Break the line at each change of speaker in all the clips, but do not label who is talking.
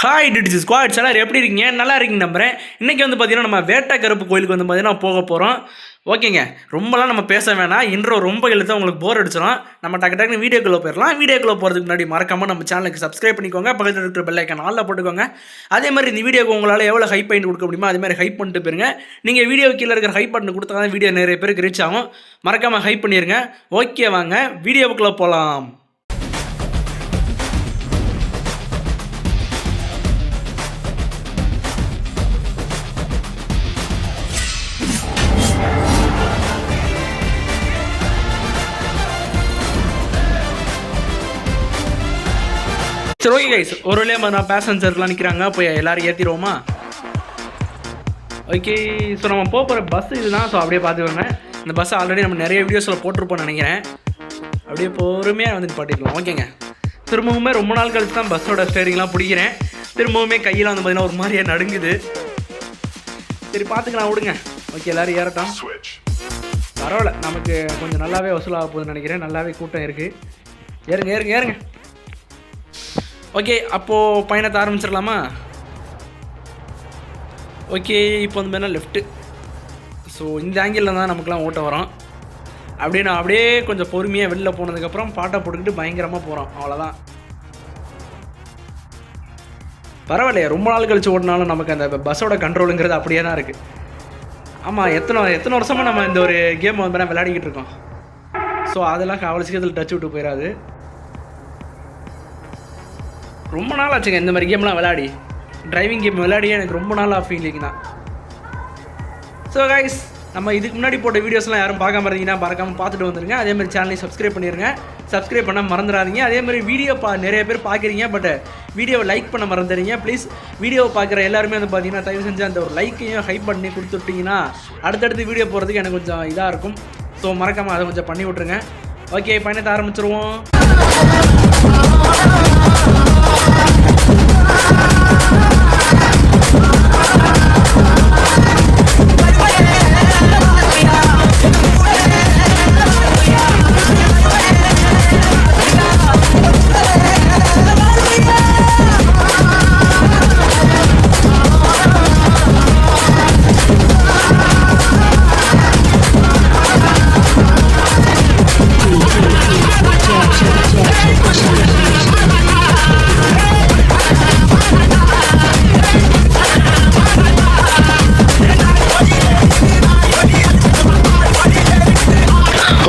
Hi DTC squads எல்லாரும் எப்படி இருக்கீங்க? நல்லா இருக்கீங்க நம்புறேன். இன்றைக்கி வந்து பார்த்தீங்கன்னா நம்ம வேட்டை கருப்பு கோயிலுக்கு வந்து பார்த்தீங்கன்னா போக போகிறோம். ஓகேங்க, ரொம்பலாம் நம்ம பேச வேணாம். இன்ட்ரோ ரொம்ப எழுத்த உங்களுக்கு போர் அடிச்சிடும். நம்ம டக்குன்னு வீடியோக்குள்ளே போயிடலாம். வீடியோக்குள்ளே போகிறதுக்கு முன்னாடி மறக்காமல் நம்ம சேனலுக்கு சப்ஸ்கிரைப் பண்ணிக்கோங்க. பக்கத்தில் இருக்கிற பெல் ஐக்கான் ஆல்ல போட்டுக்கோங்க. அதே மாதிரி இந்த வீடியோக்கு உங்களால் எவ்வளோ ஹைப் பாயிண்ட் கொடுக்க முடியுமோ அதே மாதிரி ஹைப் பண்ணிட்டு போயிருங்க. நீங்கள் வீடியோ கீழே இருக்கிற ஹைப் பட்டன் கொடுத்தா தான் வீடியோ நிறைய பேருக்கு ரீச் ஆகும். மறக்காமல் ஹைப் பண்ணிடுங்க. ஓகே, வாங்க வீடியோவுக்குள்ளே போகலாம். சரி, ஓகே கைஸ், ஒரு வழியாக நான் பேசஞ்சர்லாம் நிற்கிறாங்க, போய் எல்லோரும் ஏற்றிடுவோமா? ஓகே, ஸோ நம்ம போகிற பஸ் இதுதான். ஸோ அப்படியே பார்த்துக்கோங்க. இந்த பஸ்ஸை ஆல்ரெடி நம்ம நிறைய வீடியோஸில் போட்டிருப்போம்னு நினைக்கிறேன். அப்படியே பொறுமையாக வந்து பாட்டிக்கலாம். ஓகேங்க, திரும்பவுமே ரொம்ப நாள் கழிச்சு தான் பஸ்ஸோட ஸ்டேரிங்லாம் பிடிக்கிறேன். திரும்பவுமே கையில் வந்து பார்த்தீங்கன்னா ஒரு மாதிரியே நடுங்குது. சரி, பார்த்துக்கலாம், விடுங்க. ஓகே, எல்லோரும் ஏறட்டும். பரவாயில்ல, நமக்கு கொஞ்சம் நல்லாவே வசூலாக போகுதுன்னு நினைக்கிறேன். நல்லாவே கூட்டம் இருக்குது. ஏறுங்க ஏறுங்க ஏறுங்க. ஓகே, அப்போது பயணத்தை ஆரம்பிச்சிடலாமா? ஓகே, இப்போ வந்து பார்த்தீங்கன்னா லெஃப்ட்டு. ஸோ இந்த ஆங்கிளில் தான் நமக்குலாம் ஓட்ட வரோம். அப்படியே நான் அப்படியே கொஞ்சம் பொறுமையாக வெளில போனதுக்கப்புறம் பாட்டை போட்டுக்கிட்டு பயங்கரமாக போகிறோம். அவ்வளோதான். பரவாயில்லையே, ரொம்ப நாள் கழிச்சு ஓட்டினாலும் நமக்கு அந்த பஸ்ஸோட கண்ட்ரோலுங்கிறது அப்படியே தான் இருக்குது. ஆமாம், எத்தனை வருஷமாக நம்ம இந்த ஒரு கேம் வந்து விளையாடிக்கிட்டு இருக்கோம். ஸோ அதெல்லாம் அவ்வளோ சீக்கிரத்தில் டச் விட்டு போயிடாது. ரொம்ப நாள் ஆச்சுங்க இந்த மாதிரி கேம்லாம் விளையாடி. டிரைவிங் கேம் விளையாடியே எனக்கு ரொம்ப நாளாக ஃபீலிங் தான். ஸோ கைஸ், நம்ம இதுக்கு முன்னாடி போட்ட வீடியோஸ்லாம் யாரும் பார்க்காம இருந்தீங்கன்னா மறக்காமல் பார்த்துட்டு வந்துருங்க. அதேமாதிரி சேனலையும் சப்ஸ்கிரைப் பண்ணிடுங்க. சப்ஸ்கிரைப் பண்ண மறந்துடாதீங்க. அதேமாதிரி வீடியோ நிறைய பேர் பார்க்குறீங்க, பட் வீடியோவை லைக் பண்ண மறந்துடுறீங்க. ப்ளீஸ் வீடியோவை பார்க்குற எல்லாருமே வந்து பார்த்தீங்கன்னா தயவு செஞ்சு அந்த ஒரு லைக்கையும் ஹைப் பண்ணி கொடுத்துட்டிங்கன்னா அடுத்தடுத்து வீடியோ போகிறதுக்கு எனக்கு கொஞ்சம் இதாக இருக்கும். ஸோ மறக்காமல் அதை கொஞ்சம் பண்ணி விட்ருங்க. ஓகே, பயணத்தை ஆரம்பிச்சிருவோம்.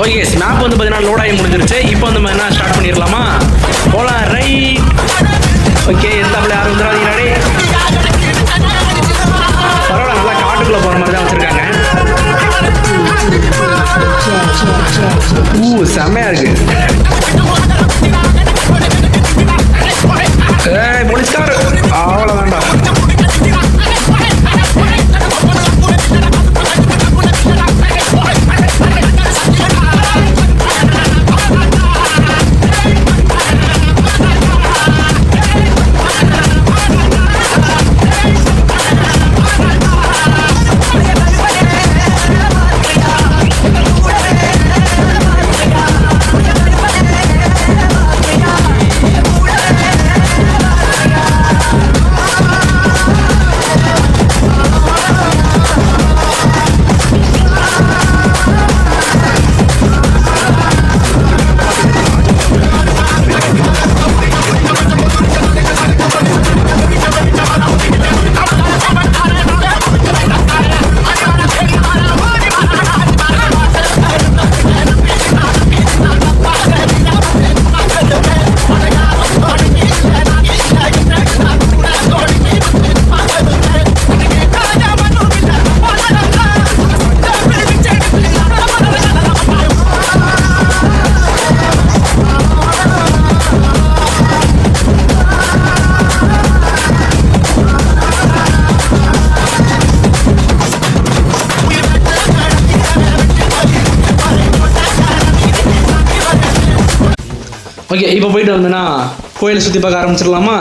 ஓகே, மேப் வந்து பார்த்தீங்கன்னா லோட் ஆகி முடிஞ்சிருச்சு. இப்போ வந்து என்ன ஸ்டார்ட் பண்ணிடலாமா? போகலாம். ரைட். ஓகே, எந்தாப்பில் யாரும் வந்துடாதீங்களாடே. பரவாயில்ல, நல்லா காட்டுக்குள்ளே போகிற மாதிரி தான் வச்சுருக்காங்க. செம்மையாக இருக்குது. போலீஸ்கார் அவ்வளோ வேண்டாம். ஓகே, இப்போ போயிட்டு வந்தோன்னா கோயிலை சுற்றி பார்க்க ஆரம்பிச்சிடலாமா?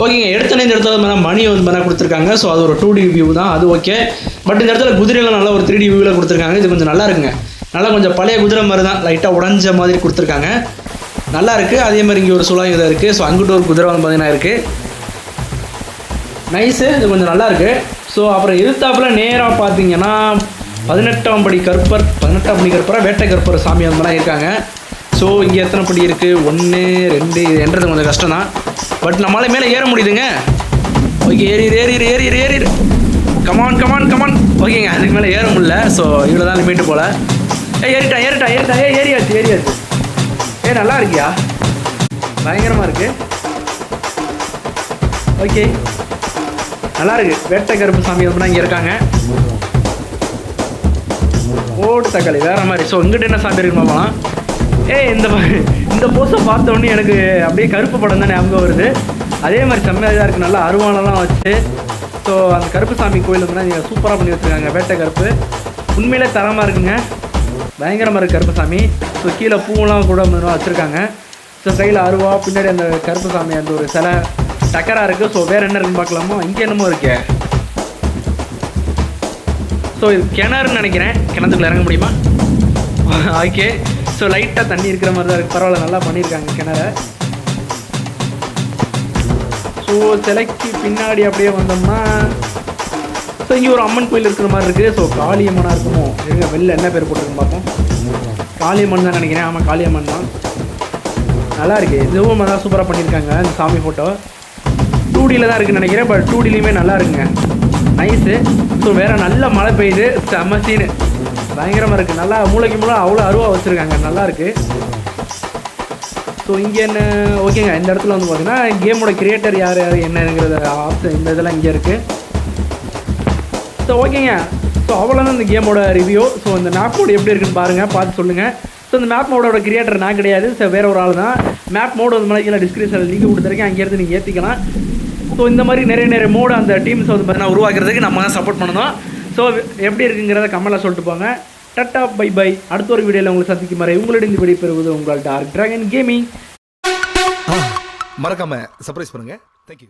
ஓகேங்க, எடுத்தோன்னே இந்த இடத்துல வந்து மணி வந்து கொடுத்துருக்காங்க. ஸோ அது ஒரு 2D வியூ தான், அது ஓகே. பட் இந்த இடத்துல குதிரைலாம் நல்லா ஒரு 3D வியூவில் கொடுத்துருக்காங்க. இது கொஞ்சம் நல்லா இருக்குங்க. நல்லா கொஞ்சம் பழைய குதிரை மாதிரி தான், லைட்டாக உடஞ்ச மாதிரி கொடுத்துருக்காங்க. நல்லா இருக்குது. அதே மாதிரி இங்கே ஒரு சுழாய் இதாக இருக்குது. ஸோ அங்கிட்ட ஒரு குதிரை வந்து பார்த்தீங்கன்னா இருக்குது. நைஸு, இது கொஞ்சம் நல்லாயிருக்கு. ஸோ அப்புறம் எதிர்த்தாப்பில் நேராக பார்த்தீங்கன்னா 18ஆம் படி கருப்பரை வேட்டை கருப்பர் சாமி அந்த மாதிரி இருக்காங்க. ஸோ இங்கே எத்தனை படி இருக்குது? 1 2 என்றது கொஞ்சம் கஷ்டம் தான். பட் நம்மளால மேலே ஏற முடியுதுங்க. ஓகே, ஏறி கமான். ஓகேங்க, அதுக்கு மேலே ஏற முடியல. ஸோ இவ்வளோ தான் லிமிட்டு போல். ஏறிட்டா ஏறியாச்சு. நல்லா இருக்கியா? பயங்கரமாக இருக்குது. ஓகே, நல்லா இருக்கு. வேட்டை கருப்பு சாமி அப்படின்னா இங்கே இருக்காங்க. ஓடு தக்காளி வேற மாதிரி. ஸோ இங்கிட்ட என்ன சாமி இருக்குமா போகலாம். இந்த போஸை பார்த்த உடனே எனக்கு அப்படியே கருப்பு படம் தான் ஞாபகம் வருது. அதே மாதிரி செம்மையாக இருக்குது. நல்லா அருவானெல்லாம் வச்சு. ஸோ அந்த கருப்பு சாமி கோயில் வந்து நீங்கள் சூப்பராக பண்ணி வச்சுருக்காங்க. வேட்டை கருப்பு உண்மையிலே தரமாக இருக்குங்க. பயங்கரமாக இருக்குது கருப்பு சாமி. ஸோ கீழே பூவெல்லாம் கூட வச்சுருக்காங்க. ஸோ கையில் அருவா, பின்னாடி அந்த கருப்பு சாமி அந்த ஒரு சிலை டக்கராக இருக்குது. ஸோ வேறு என்ன இருக்குன்னு பார்க்கலாமோ. இங்கே என்னமோ இருக்கே. ஸோ இது கிணறுன்னு நினைக்கிறேன். கிணத்துக்குள்ள இறங்க முடியுமா? ஓகே. ஸோ லைட்டாக தண்ணி இருக்கிற மாதிரி தான் இருக்குது. பரவாயில்ல, நல்லா பண்ணியிருக்காங்க கிணறை. ஸோ சிலைக்கு பின்னாடி அப்படியே வந்தோம்னா ஸோ இங்கே ஒரு அம்மன் கோயில் இருக்கிற மாதிரி இருக்குது. ஸோ காளியம்மனாக இருக்குமோ? இருங்க, வெளில என்ன பேர் போட்டிருக்குன்னு பார்ப்போம். காளியம்மன் தான் நினைக்கிறேன். ஆமாம், காளியம்மன் தான். நல்லா இருக்குது. இதுவும் நல்லா சூப்பராக பண்ணியிருக்காங்க. இந்த சாமி ஃபோட்டோ 2Dயில் தான் இருக்குன்னு நினைக்கிறேன். பட் 2Dலையுமே நல்லா இருக்குங்க. நைஸு. ஸோ வேறு நல்ல மழை பெய்யுது. செம்ம சீனு. பயங்கரமாக இருக்குது. நல்லா மூளைக்கு அவ்வளோ அருவாக வச்சுருக்காங்க. நல்லாயிருக்கு. ஸோ இங்கே என்ன ஓகேங்க. இந்த இடத்துல வந்து பார்த்தீங்கன்னா கேமோட கிரியேட்டர் யார் என்னங்கிறத ஆப்ஷன் இந்த இதெல்லாம் இங்கே இருக்குது. ஸோ ஓகேங்க. ஸோ அவ்வளோதான் இந்த கேமோட ரிவ்யூ. ஸோ இந்த மேப் மோடு எப்படி இருக்குன்னு பாருங்கள், பார்த்து சொல்லுங்கள். ஸோ இந்த மேப் மோடோட கிரியேட்டர் நான் கிடையாது. ஸோ வேறு ஒரு ஆள் தான். மேப் மோடு வந்து மாதிரி கீழே டிஸ்கிரிப்ஷனில் லிங்க் கொடுத்துருக்கேன். அங்கேருந்து நீங்கள் ஏற்றிக்கலாம். ஸோ இந்த மாதிரி நிறைய மோடு அந்த டீம்ஸ் வந்து பார்த்தீங்கன்னா உருவாக்குறதுக்கு நம்ம தான் சப்போர்ட் பண்ணணும். ஸோ எப்படி இருக்குங்கிறத கமெண்ட்டில் சொல்லிட்டு போங்க. Ta-ta by. அடுத்த ஒரு வீடியோவில் உங்களை சந்திக்கும் வரை உங்களிடம் இந்த வீடியோ பெறுவது உங்கள் டார்க் டிராகன் கேமிங்.
மறக்காம சர்ப்ரைஸ் பண்ணுங்க. தேங்க்யூ.